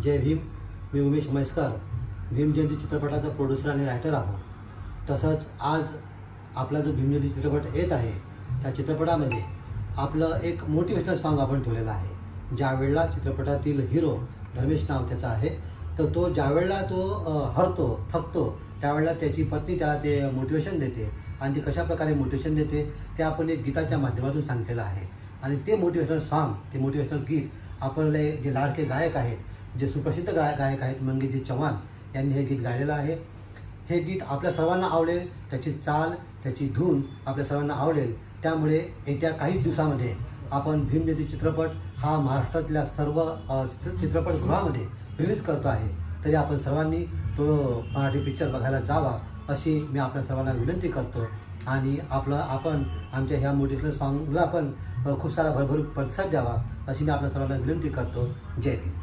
जय भीम। मी उमेश म्हैसकर, भीम जयंती चित्रपटाचा प्रोड्युसर आणि रायटर आहोत। तसंच आज आपला जो भीम जयंती चित्रपट येत आहे त्या चित्रपटामध्ये आपलं एक मोटिवेशनल सॉन्ग आपण ठेवलेलं आहे। ज्यावेळेला चित्रपटातील हिरो धर्मेश नाव त्याचा आहे, तर तो ज्यावेळेला तो हरतो थकतो त्यावेळेला त्याची पत्नी त्याला ते मोटिवेशन देते आणि ती कशा प्रकारे मोटिवेशन देते ते आपण एक गीताच्या माध्यमातून सांगितलेलं आहे। आणि ते मोटिवेशनल सॉन्ग, ते मोटिवेशनल गीत आपले जे लाडके गायक आहेत, जे सुप्रसिद्ध गायक आहेत मंगेशजी चव्हाण यांनी हे गीत गायलेलं आहे। हे गीत आपल्या सर्वांना आवडेल, त्याची चाल, त्याची धून आपल्या सर्वांना आवडेल। त्यामुळे येत्या काही दिवसामध्ये आपण भीम जयंती चित्रपट हा महाराष्ट्रातल्या सर्व चित्रपटगृहामध्ये रिलीज करतो आहे। तरी आपण सर्वांनी तो मराठी पिक्चर बघायला जावा अशी मी आपल्या सर्वांना विनंती करतो। आणि आपण आमच्या ह्या मोटिवेशनल सॉन्गला पण खूप सारा भरभरून प्रतिसाद द्यावा अशी मी आपल्या सर्वांना विनंती करतो। जय भीम।